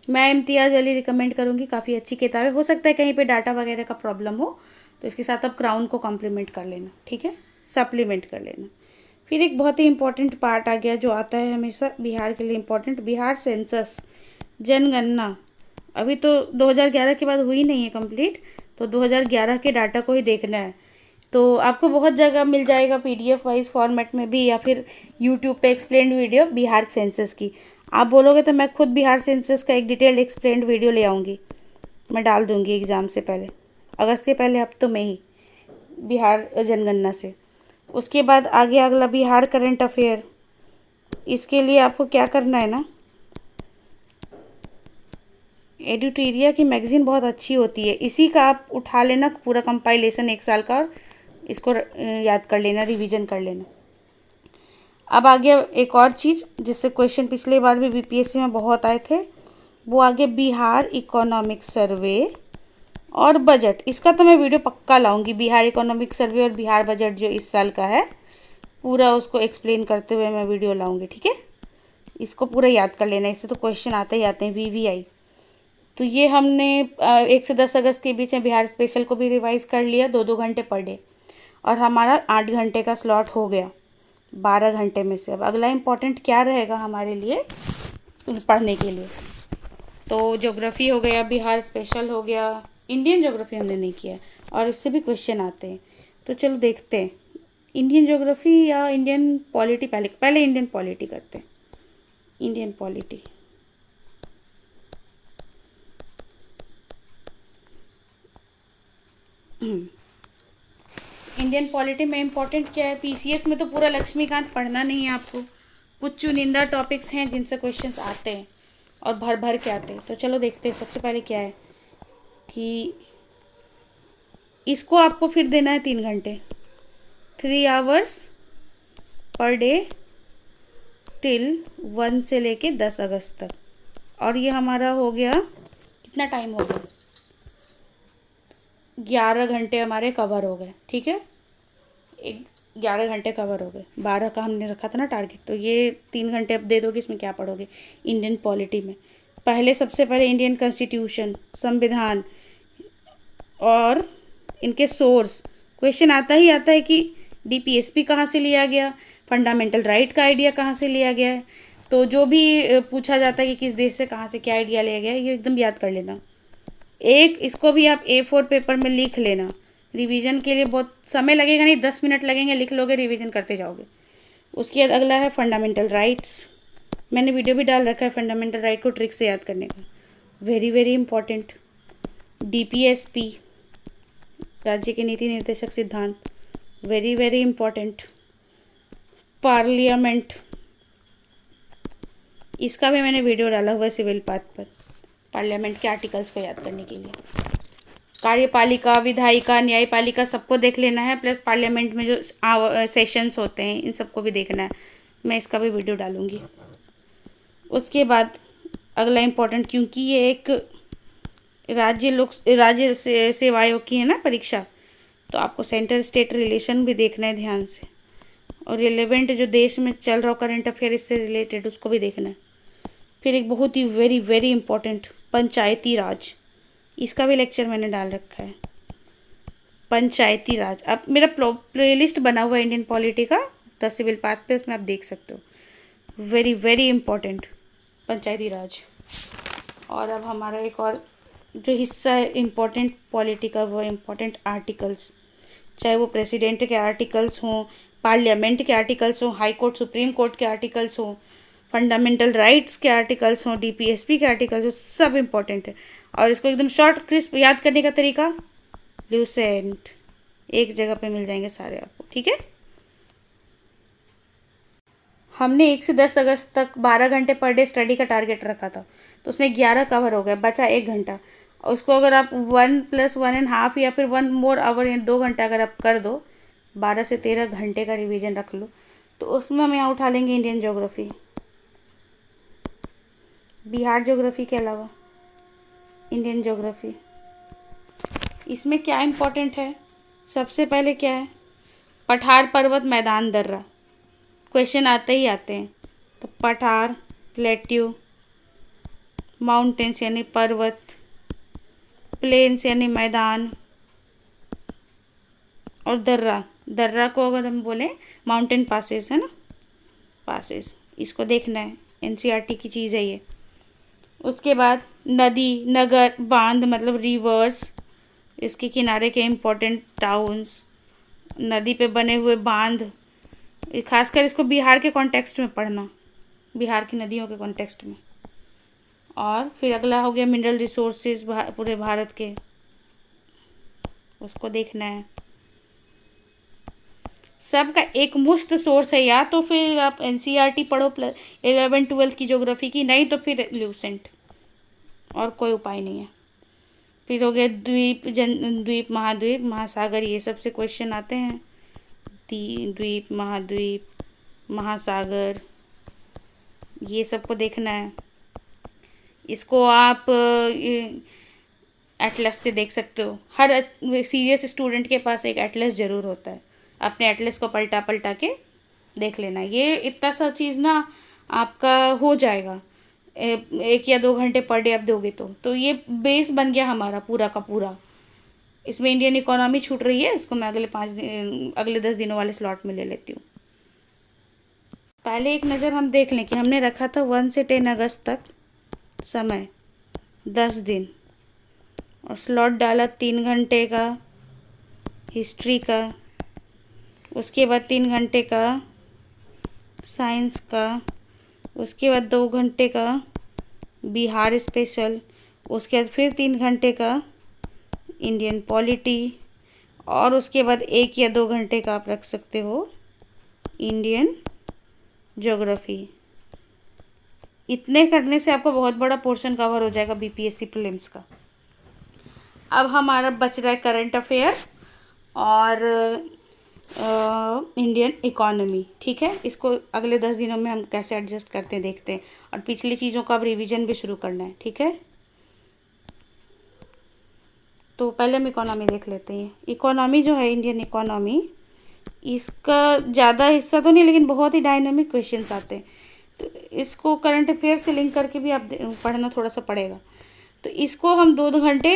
मैं इम्तियाज़ अली रिकमेंड करूँगी, काफ़ी अच्छी किताब है। हो सकता है कहीं पे डाटा वगैरह का प्रॉब्लम हो, तो इसके साथ आप क्राउन को कॉम्प्लीमेंट कर लेना, ठीक है, सप्लीमेंट कर लेना। फिर एक बहुत ही इम्पोर्टेंट पार्ट आ गया जो आता है हमेशा बिहार के लिए इम्पोर्टेंट, बिहार सेंसस, जनगणना। अभी तो 2011 के बाद हुई नहीं है कंप्लीट, तो 2011 के डाटा को ही देखना है। तो आपको बहुत जगह मिल जाएगा PDF वाइज फॉर्मेट में भी, या फिर यूट्यूब पे एक्सप्लेन्ड वीडियो बिहार सेंसस की। आप बोलोगे तो मैं खुद बिहार सेंसस का एक डिटेल्ड एक्सप्लेन्ड वीडियो ले आऊँगी, मैं डाल दूँगी एग्ज़ाम से पहले, अगस्त के पहले हफ्तों में ही, बिहार जनगणना से। उसके बाद आगे अगला बिहार करंट अफेयर। इसके लिए आपको क्या करना है ना, एडिटोरिया की मैगज़ीन बहुत अच्छी होती है, इसी का आप उठा लेना पूरा कंपाइलेशन 1 साल का, और इसको याद कर लेना, रिवीजन कर लेना। अब आ गया एक और चीज़ जिससे क्वेश्चन पिछले बार भी BPSC में बहुत आए थे, वो आगे बिहार इकोनॉमिक सर्वे और बजट, इसका तो मैं वीडियो पक्का लाऊंगी। बिहार इकोनॉमिक सर्वे और बिहार बजट जो इस साल का है, पूरा उसको एक्सप्लेन करते हुए मैं वीडियो लाऊंगी, ठीक है। इसको पूरा याद कर लेना, इससे तो क्वेश्चन आते ही आते हैं, VVI। तो ये हमने 1 से 10 अगस्त के बीच में बिहार स्पेशल को भी रिवाइज कर लिया, 2-2 घंटे पर डे, और हमारा 8 घंटे का स्लॉट हो गया 12 घंटे में से। अब अगला इम्पोर्टेंट क्या रहेगा हमारे लिए पढ़ने के लिए, तो ज्योग्राफी हो गया, बिहार स्पेशल हो गया, इंडियन ज्योग्राफी हमने नहीं किया और इससे भी क्वेश्चन आते हैं। तो चलो देखते हैं, इंडियन ज्योग्राफी या इंडियन पॉलिटी, पहले इंडियन पॉलिटी करते हैं। इंडियन पॉलिटी, इंडियन पॉलिटी में इम्पोर्टेंट क्या है, PCS में तो पूरा लक्ष्मीकांत पढ़ना नहीं है आपको, कुछ चुनिंदा टॉपिक्स हैं जिनसे क्वेश्चंस आते हैं और भर भर के आते हैं। तो चलो देखते हैं, सबसे पहले क्या है कि इसको आपको फिर देना है 3 घंटे, 3 आवर्स पर डे टिल 1 से लेके 10 अगस्त तक। और ये हमारा हो गया, कितना टाइम हो गया, 11 घंटे हमारे कवर हो गए, ठीक है। 11 घंटे कवर हो गए, 12 का हमने रखा था ना टारगेट। तो ये 3 घंटे अब दे दोगे, इसमें क्या पढ़ोगे इंडियन पॉलिटी में। पहले सबसे पहले इंडियन कॉन्स्टिट्यूशन, संविधान और इनके सोर्स, क्वेश्चन आता ही आता है कि DPSP कहाँ से लिया गया, फंडामेंटल राइट का आइडिया कहाँ से लिया गया है। तो जो भी पूछा जाता है कि किस देश से कहाँ से क्या आइडिया लिया गया है, ये एकदम याद कर लेना। एक इसको भी आप A4 पेपर में लिख लेना, रिवीजन के लिए बहुत समय लगेगा नहीं, 10 मिनट लगेंगे, लिख लोगे, रिवीजन करते जाओगे। उसके बाद अगला है फंडामेंटल राइट्स, मैंने वीडियो भी डाल रखा है फंडामेंटल राइट को ट्रिक से याद करने का, वेरी वेरी इंपॉर्टेंट। DPSP, राज्य के नीति निर्देशक सिद्धांत, वेरी वेरी इंपॉर्टेंट। पार्लियामेंट, इसका भी मैंने वीडियो डाला हुआ है सिविल पाथ पर, पार्लियामेंट के आर्टिकल्स को याद करने के लिए। कार्यपालिका, विधायिका, न्यायपालिका सबको देख लेना है, प्लस पार्लियामेंट में जो सेशंस होते हैं इन सबको भी देखना है, मैं इसका भी वीडियो डालूंगी। उसके बाद अगला इम्पोर्टेंट, क्योंकि ये एक राज्य सेवा आयोग की है ना परीक्षा, तो आपको सेंटर स्टेट रिलेशन भी देखना है ध्यान से, और रिलेवेंट जो देश में चल रहा हो करंट अफेयर इससे रिलेटेड उसको भी देखना है। फिर एक बहुत ही वेरी वेरी इंपॉर्टेंट पंचायती राज, इसका भी लेक्चर मैंने डाल रखा है, पंचायती राज। अब मेरा प्लेलिस्ट बना हुआ है इंडियन पॉलिटी का द सिविल पाथ पे, उसमें आप देख सकते हो, वेरी वेरी इंपॉर्टेंट पंचायती राज। और अब हमारा एक और जो हिस्सा है इम्पोर्टेंट पॉलिटी का, वो इम्पोर्टेंट आर्टिकल्स, चाहे वो प्रेसिडेंट के आर्टिकल्स हों, पार्लियामेंट के आर्टिकल्स हों, हाई कोर्ट सुप्रीम कोर्ट के आर्टिकल्स हों, फंडामेंटल राइट्स के आर्टिकल्स हों, DPSP के आर्टिकल्स हों, सब इम्पोर्टेंट है। और इसको एकदम शॉर्ट क्रिस्प याद करने का तरीका, ल्यूसेंट, एक जगह पे मिल जाएंगे सारे आपको, ठीक है। हमने 1 से 10 अगस्त तक 12 घंटे पर डे स्टडी का टारगेट रखा था, तो उसमें 11 कवर हो गया, बचा 1 घंटा। उसको अगर आप 1 + 1.5 या फिर 1 मोर आवर या 2 घंटा अगर आप कर दो, 12 से 13 घंटे का रिवीजन रख लो, तो उसमें हम यहाँ उठा लेंगे इंडियन ज्योग्राफी, बिहार ज्योग्राफी के अलावा इंडियन ज्योग्राफी। इसमें क्या इम्पोर्टेंट है, सबसे पहले क्या है, पठार पर्वत मैदान दर्रा, क्वेश्चन आते ही आते हैं। तो पठार, प्लेट्यू, माउंटेन्स यानी पर्वत, प्लेन्स यानी मैदान, और दर्रा, दर्रा को अगर हम बोलें माउंटेन पासेस है ना, पासेस, इसको देखना है, NCERT की चीज़ है ये। उसके बाद नदी, नगर, बांध मतलब रिवर्स, इसके किनारे के इम्पोर्टेंट टाउन्स, नदी पे बने हुए बांध, खासकर इसको बिहार के कॉन्टेक्स्ट में पढ़ना, बिहार की नदियों के कॉन्टेक्स्ट में। और फिर अगला हो गया मिनरल रिसोर्सेज पूरे भारत के, उसको देखना है। सबका एक मुश्त सोर्स है, या तो फिर आप NCERT पढ़ो प्लस 11-12 की ज्योग्राफी की, नहीं तो फिर ल्यूसेंट, और कोई उपाय नहीं है। फिर हो गया द्वीप, महाद्वीप, महासागर, ये सबसे क्वेश्चन आते हैं, द्वीप, महाद्वीप, महासागर, ये सबको देखना है। इसको आप एटलस से देख सकते हो। हर सीरियस स्टूडेंट के पास एक एटलस ज़रूर होता है, अपने एटलस को पलटा पलटा के देख लेना। ये इतना सा चीज़ ना आपका हो जाएगा, 1 या 2 घंटे पर डे आप दोगे तो ये बेस बन गया हमारा पूरा का पूरा। इसमें इंडियन इकोनॉमी छूट रही है, इसको मैं अगले 10 दिनों वाले स्लॉट में ले लेती हूँ। पहले एक नज़र हम देख लें कि हमने रखा था 1 से 10 अगस्त तक समय 10 दिन, और स्लॉट डाला 3 घंटे का हिस्ट्री का, उसके बाद 3 घंटे का साइंस का, उसके बाद 2 घंटे का बिहार स्पेशल, उसके बाद फिर 3 घंटे का इंडियन पॉलिटी, और उसके बाद 1 या 2 घंटे का आप रख सकते हो इंडियन ज्योग्राफी। इतने करने से आपका बहुत बड़ा पोर्शन कवर हो जाएगा बीपीएससी प्रीलिम्स का। अब हमारा बच रहा है करंट अफेयर और इंडियन इकोनॉमी। ठीक है, इसको अगले 10 दिनों में हम कैसे एडजस्ट करते हैं देखते हैं, और पिछली चीज़ों का अब रिवीजन भी शुरू करना है। ठीक है, तो पहले हम इकोनॉमी देख लेते हैं। इकोनॉमी जो है इंडियन इकोनॉमी, इसका ज़्यादा हिस्सा तो नहीं, लेकिन बहुत ही डायनामिक क्वेश्चंस आते हैं, तो इसको करंट अफेयर से लिंक करके भी आप पढ़ना थोड़ा सा पड़ेगा। तो इसको हम 2 घंटे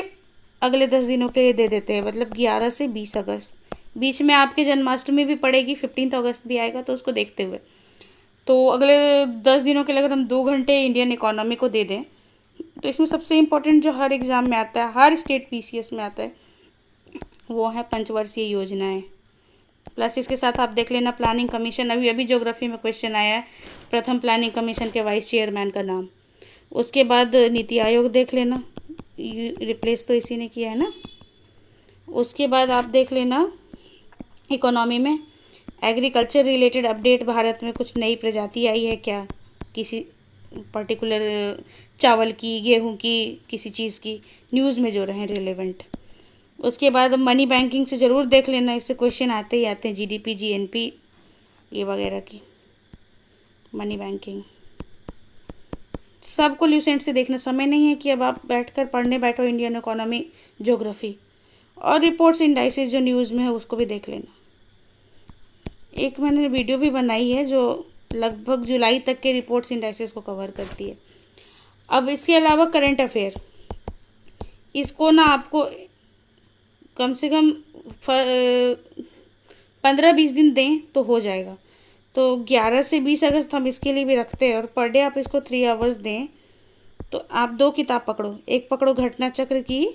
अगले 10 दिनों के लिए दे देते हैं, मतलब 11 से 20 अगस्त। बीच में आपकी जन्माष्टमी भी पड़ेगी, 15 अगस्त भी आएगा, तो उसको देखते हुए तो अगले 10 दिनों के लिए अगर हम 2 घंटे इंडियन इकोनॉमी को दे दें, तो इसमें सबसे इम्पोर्टेंट जो हर एग्ज़ाम में आता है, हर स्टेट पीसीएस में आता है, वो है पंचवर्षीय योजनाएं। प्लस इसके साथ आप देख लेना प्लानिंग कमीशन, अभी ज्योग्राफी में क्वेश्चन आया है, प्रथम प्लानिंग कमीशन के वाइस चेयरमैन का नाम। उसके बाद नीति आयोग देख लेना, रिप्लेस तो इसी ने किया है ना। उसके बाद आप देख लेना इकोनॉमी में एग्रीकल्चर रिलेटेड अपडेट, भारत में कुछ नई प्रजाति आई है क्या, किसी पर्टिकुलर चावल की, गेहूं की, किसी चीज़ की, न्यूज़ में जो रहें रिलेवेंट। उसके बाद मनी बैंकिंग से ज़रूर देख लेना, इससे क्वेश्चन आते ही आते हैं, जीडीपी, जीएनपी ये वगैरह की, मनी बैंकिंग सबको ल्यूसेंट से देखना। समय नहीं है कि अब आप बैठकर पढ़ने बैठो इंडियन इकोनॉमी, ज्योग्राफी, और रिपोर्ट्स इंडाइसेस जो न्यूज़ में है उसको भी देख लेना। एक मैंने वीडियो भी बनाई है जो लगभग जुलाई तक के रिपोर्ट्स इंडाइसेस को कवर करती है। अब इसके अलावा करंट अफेयर, इसको ना आपको कम से कम 15-20 दिन दें तो हो जाएगा। तो 11 से 20 अगस्त हम इसके लिए भी रखते हैं, और पर डे आप इसको 3 आवर्स दें तो आप 2 किताब पकड़ो। एक पकड़ो घटना चक्र की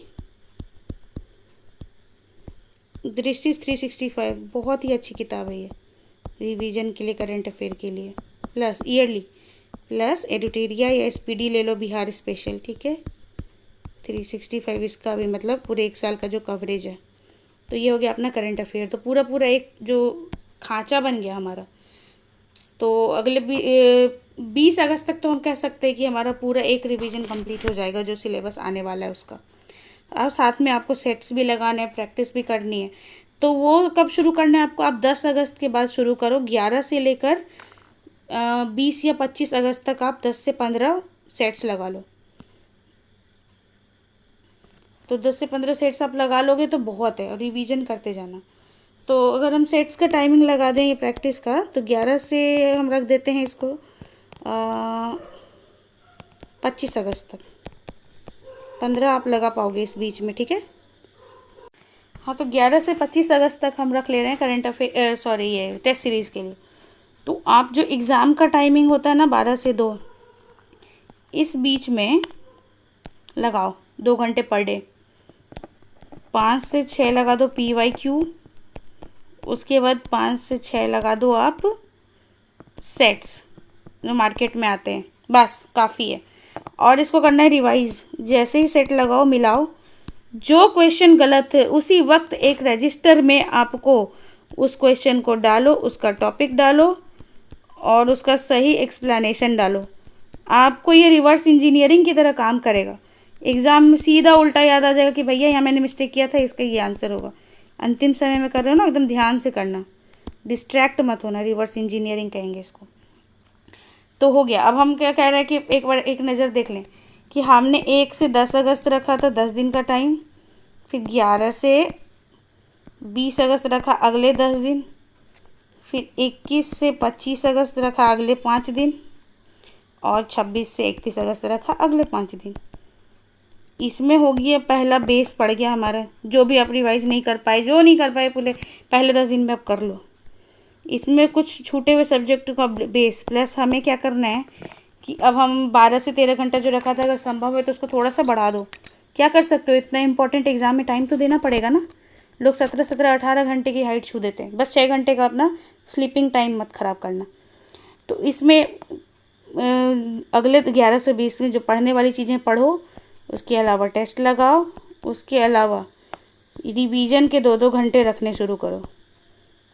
दृष्टि 365, बहुत ही अच्छी किताब है ये रिवीजन के लिए, करंट अफेयर के लिए, प्लस ईयरली, प्लस एडिटोरिया या एसपीडी ले लो, बिहार स्पेशल। ठीक है, 365 इसका भी मतलब पूरे 1 साल का जो कवरेज है। तो ये हो गया अपना करंट अफेयर, तो पूरा एक जो खांचा बन गया हमारा। तो अगले 20 अगस्त तक तो हम कह सकते हैं कि हमारा पूरा एक रिवीजन कंप्लीट हो जाएगा, जो सिलेबस आने वाला है उसका। अब साथ में आपको सेट्स भी लगाने हैं, प्रैक्टिस भी करनी है, तो वो कब शुरू करना है आपको, आप 10 अगस्त के बाद शुरू करो। 11 से लेकर 20 या 25 अगस्त तक आप 10 से 15 सेट्स लगा लो। तो 10 से 15 सेट्स आप लगा लोगे तो बहुत है, और रिवीजन करते जाना। तो अगर हम सेट्स का टाइमिंग लगा दें ये प्रैक्टिस का, तो 11 से हम रख देते हैं इसको 25 अगस्त तक, 15 आप लगा पाओगे इस बीच में। ठीक है, हाँ, तो 11 से 25 अगस्त तक हम रख ले रहे हैं करंट अफेयर, ये टेस्ट सीरीज़ के लिए। तो आप जो एग्ज़ाम का टाइमिंग होता है ना 12 से 2, इस बीच में लगाओ 2 घंटे पर डे। 5 से 6 लगा दो PYQ, उसके बाद 5 से 6 लगा दो आप सेट्स जो मार्केट में आते हैं, बस काफ़ी है। और इसको करना है रिवाइज, जैसे ही सेट लगाओ मिलाओ, जो क्वेश्चन गलत है उसी वक्त एक रजिस्टर में आपको उस क्वेश्चन को डालो, उसका टॉपिक डालो और उसका सही एक्सप्लेनेशन डालो। आपको ये रिवर्स इंजीनियरिंग की तरह काम करेगा। एग्ज़ाम में सीधा उल्टा याद आ जाएगा कि भैया यहाँ मैंने मिस्टेक किया था, इसका ये आंसर होगा। अंतिम समय में कर रहे हो ना, एकदम ध्यान से करना, डिस्ट्रैक्ट मत होना, रिवर्स इंजीनियरिंग कहेंगे इसको। तो हो गया। अब हम क्या कह रहे हैं कि एक बार एक नज़र देख लें कि हमने 1 से 10 अगस्त रखा था 10 दिन का टाइम, फिर 11 से 20 अगस्त रखा अगले 10 दिन, फिर 21 से 25 अगस्त रखा अगले 5 दिन, और 26 से 31 अगस्त रखा अगले 5 दिन। इसमें हो गया पहला बेस पड़ गया हमारा। जो भी आप रिवाइज नहीं कर पाए, जो नहीं कर पाए पूरे पहले 10 दिन में आप कर लो। इसमें कुछ छूटे हुए सब्जेक्ट का बेस प्लस हमें क्या करना है कि अब हम 12 से 13 घंटा जो रखा था, अगर संभव है तो उसको थोड़ा सा बढ़ा दो। क्या कर सकते हो, इतना इंपॉर्टेंट एग्जाम में टाइम तो देना पड़ेगा ना। लोग 17-18 घंटे की हाइट छू देते हैं, बस 6 घंटे का अपना स्लीपिंग टाइम मत ख़राब करना। तो इसमें अगले 11 से 20 में जो पढ़ने वाली चीज़ें पढ़ो, उसके अलावा टेस्ट लगाओ, उसके अलावा रिवीजन के 2-2 घंटे रखने शुरू करो।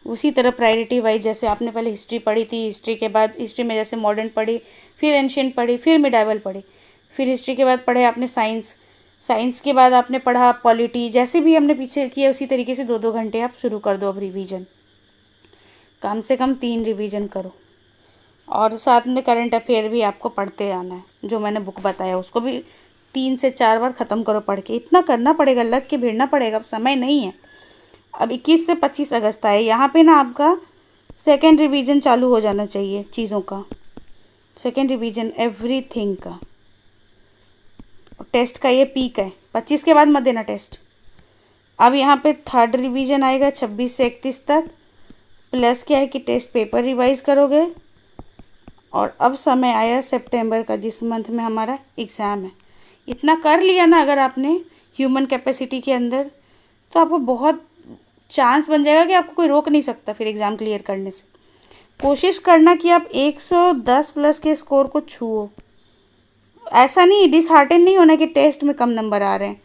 उसी तरह प्रायोरिटी वाइज, जैसे आपने पहले हिस्ट्री पढ़ी थी, हिस्ट्री के बाद हिस्ट्री में जैसे मॉडर्न पढ़ी, फिर एंशियंट पढ़ी, फिर मिडाइवल पढ़ी, फिर हिस्ट्री के बाद पढ़े आपने साइंस, साइंस के बाद आपने पढ़ा पॉलिटी, जैसे भी हमने पीछे किया उसी तरीके से 2-2 घंटे आप शुरू कर दो अब रिवीजन। कम से कम 3 रिवीजन करो, और साथ में करंट अफेयर भी आपको पढ़ते आना है। जो मैंने बुक बताया उसको भी 3 से 4 बार ख़त्म करो पढ़ के। इतना करना पड़ेगा, लग के भिड़ना पड़ेगा, अब समय नहीं है। अब 21 से 25 अगस्त आए, यहाँ पे ना आपका सेकेंड रिवीजन चालू हो जाना चाहिए चीज़ों का, सेकेंड रिवीजन एवरीथिंग का। टेस्ट का ये पीक है, 25 के बाद मत देना टेस्ट। अब यहाँ पे थर्ड रिवीजन आएगा 26 से 31 तक, प्लस क्या है कि टेस्ट पेपर रिवाइज करोगे। और अब समय आया सितंबर का, जिस मंथ में हमारा एग्ज़ाम है। इतना कर लिया ना अगर आपने ह्यूमन कैपेसिटी के अंदर, तो आपको बहुत चांस बन जाएगा कि आपको कोई रोक नहीं सकता फिर एग्ज़ाम क्लियर करने से। कोशिश करना कि आप 110 प्लस के स्कोर को छुओ। ऐसा नहीं, डिसहार्टन नहीं होना कि टेस्ट में कम नंबर आ रहे हैं,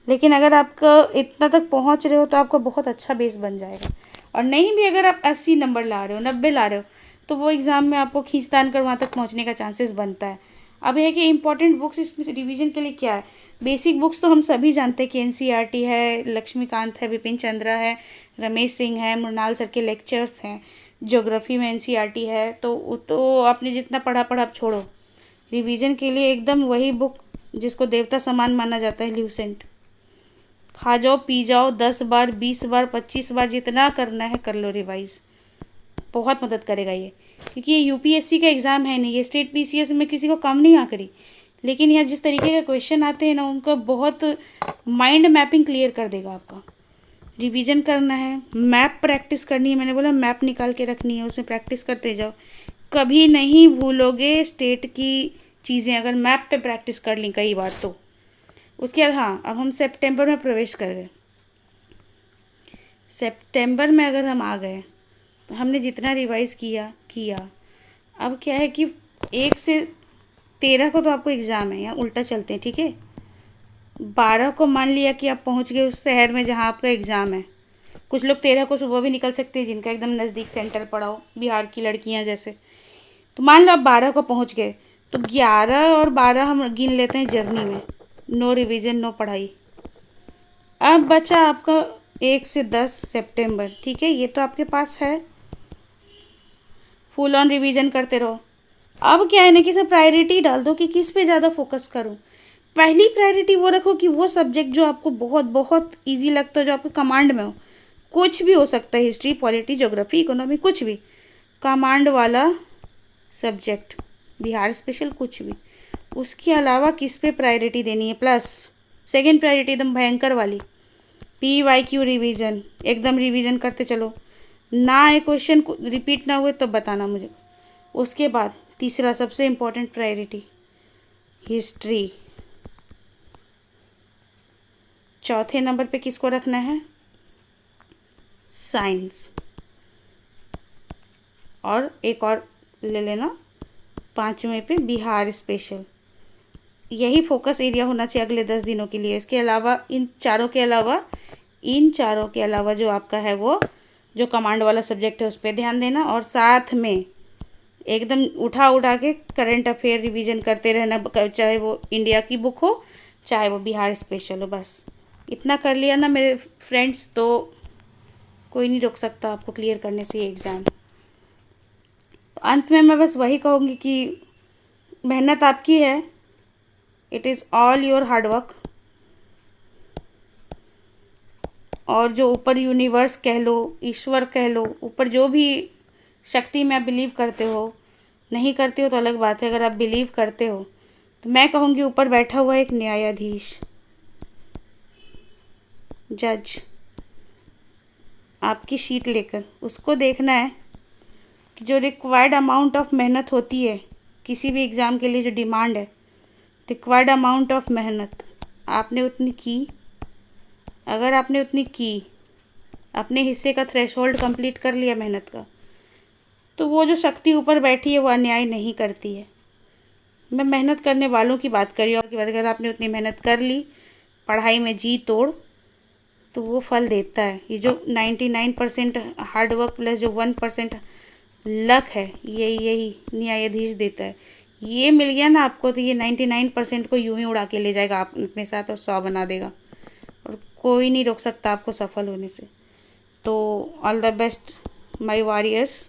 लेकिन अगर आपका इतना तक पहुंच रहे हो तो आपका बहुत अच्छा बेस बन जाएगा। और नहीं भी अगर आप 80 नंबर ला रहे हो, 90 ला रहे हो, तो वो एग्ज़ाम में आपको खींचतान कर वहाँ तक पहुँचने का चांसेस बनता है। अब है कि इंपॉर्टेंट बुक्स इसमें रिवीजन के लिए क्या है। बेसिक बुक्स तो हम सभी जानते हैं कि एनसीईआरटी है, लक्ष्मीकांत है, विपिन चंद्रा है, रमेश सिंह है, मृणाल सर के लेक्चर्स हैं। ज्योग्राफी में एनसीईआरटी है, तो आपने जितना पढ़ा अब छोड़ो। रिवीजन के लिए एकदम वही बुक जिसको देवता समान माना जाता है, ल्यूसेंट। खा जाओ, पी जाओ, 10 बार, 20 बार, 25 बार, जितना करना है कर लो रिवाइज। बहुत मदद करेगा ये, क्योंकि ये यूपीएससी का एग्ज़ाम है नहीं, ये स्टेट पीसीएस में किसी को कम नहीं आ करी। लेकिन यहाँ जिस तरीके के क्वेश्चन आते हैं ना, उनका बहुत माइंड मैपिंग क्लियर कर देगा आपका। रिवीजन करना है, मैप प्रैक्टिस करनी है, मैंने बोला मैप निकाल के रखनी है, उसमें प्रैक्टिस करते जाओ। कभी नहीं भूलोगे स्टेट की चीज़ें अगर मैप पे प्रैक्टिस कर ली कई बार तो। उसके बाद हाँ, अब हम सितंबर में प्रवेश कर गए। सितंबर में अगर हम आ गए तो हमने जितना रिवाइज़ किया। अब क्या है कि 1 से 13 को तो आपको एग्ज़ाम है, यहाँ उल्टा चलते हैं, ठीक है। 12 को मान लिया कि आप पहुँच गए उस शहर में जहाँ आपका एग्ज़ाम है। कुछ लोग 13 को सुबह भी निकल सकते हैं जिनका एकदम नज़दीक सेंटर पड़ा हो, बिहार की लड़कियाँ जैसे। तो मान लो आप 12 को पहुँच गए, तो 11 और 12 हम गिन लेते हैं जर्नी में, नो रिवीजन नो पढ़ाई। अब बचा आपका 1 से 10 सितंबर, ठीक है, ये तो आपके पास है। फुल ऑन रिवीजन करते रहो। अब क्या है ना कि सब प्रायोरिटी डाल दो कि किस पे ज़्यादा फोकस करूँ। पहली प्रायोरिटी वो रखो कि वो सब्जेक्ट जो आपको बहुत बहुत ईजी लगता है, जो आपके कमांड में हो। कुछ भी हो सकता है, हिस्ट्री, पॉलिटी, ज्योग्राफी, इकोनॉमी, कुछ भी कमांड वाला सब्जेक्ट, बिहार स्पेशल, कुछ भी। उसके अलावा किस पे प्रायोरिटी देनी है, प्लस सेकेंड प्रायोरिटी एकदम भयंकर वाली, PYQ रिवीजन। एकदम रिवीजन करते चलो, ना ये क्वेश्चन रिपीट ना हुए तो बताना मुझे। उसके बाद तीसरा सबसे इम्पोर्टेंट प्रायोरिटी हिस्ट्री। चौथे नंबर पे किसको रखना है, साइंस। और एक और ले लेना 5वें पे बिहार स्पेशल। यही फोकस एरिया होना चाहिए अगले 10 दिनों के लिए। इसके अलावा इन चारों के अलावा जो आपका है वो जो कमांड वाला सब्जेक्ट है उस पर ध्यान देना। और साथ में एकदम उठा के करंट अफेयर रिवीजन करते रहना, चाहे वो इंडिया की बुक हो चाहे वो बिहार स्पेशल हो। बस इतना कर लिया ना मेरे फ्रेंड्स, तो कोई नहीं रोक सकता आपको क्लियर करने से ये एग्ज़ाम। तो अंत में मैं बस वही कहूँगी कि मेहनत आपकी है, it is all your hard work. और जो ऊपर यूनिवर्स कह लो, ईश्वर कह लो, ऊपर जो भी शक्ति में आप बिलीव करते हो, नहीं करते हो तो अलग बात है, अगर आप बिलीव करते हो तो मैं कहूँगी ऊपर बैठा हुआ एक न्यायाधीश, जज, आपकी शीट लेकर उसको देखना है कि जो रिक्वायर्ड अमाउंट ऑफ मेहनत होती है किसी भी एग्ज़ाम के लिए, जो डिमांड है, रिक्वायर्ड अमाउंट ऑफ मेहनत आपने उतनी की। अगर आपने उतनी की, अपने हिस्से का थ्रेशोल्ड कंप्लीट कर लिया मेहनत का, तो वो जो शक्ति ऊपर बैठी है वो अन्याय नहीं करती है। मैं मेहनत करने वालों की बात कर रही हूँ कि अगर आपने उतनी मेहनत कर ली, पढ़ाई में जी तोड़, तो वो फल देता है। ये जो 99% हार्डवर्क प्लस जो 1% लक है, यही न्यायाधीश देता है। ये मिल गया ना आपको, तो ये 99% को यूं ही उड़ा के ले जाएगा आप अपने साथ और 100 बना देगा, और कोई नहीं रोक सकता आपको सफल होने से। तो all the best my warriors.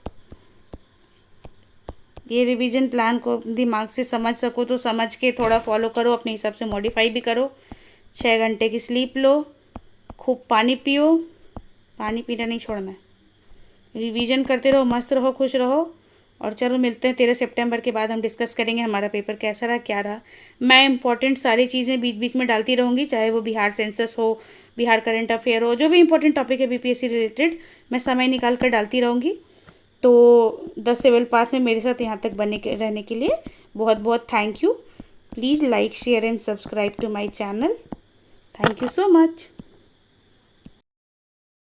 ये रिवीजन प्लान को दिमाग से समझ सको तो समझ के थोड़ा फॉलो करो, अपने हिसाब से मॉडिफाई भी करो। 6 घंटे की स्लीप लो, खूब पानी पियो, पानी पीना नहीं छोड़ना है, रिवीजन करते रहो, मस्त रहो, खुश रहो। और चलो मिलते हैं 13 सितंबर के बाद, हम डिस्कस करेंगे हमारा पेपर कैसा रहा, क्या रहा। मैं इंपॉर्टेंट सारी चीज़ें बीच बीच में डालती रहूँगी, चाहे वो बिहार सेंसस हो, बिहार करंट अफेयर हो, जो भी इंपॉर्टेंट टॉपिक है बीपीएससी रिलेटेड, मैं समय निकाल कर डालती रहूँगी। तो द सिविल पाथ में मेरे साथ यहाँ तक रहने के लिए बहुत बहुत thank you. Please like, share and subscribe to my channel. Thank you so much.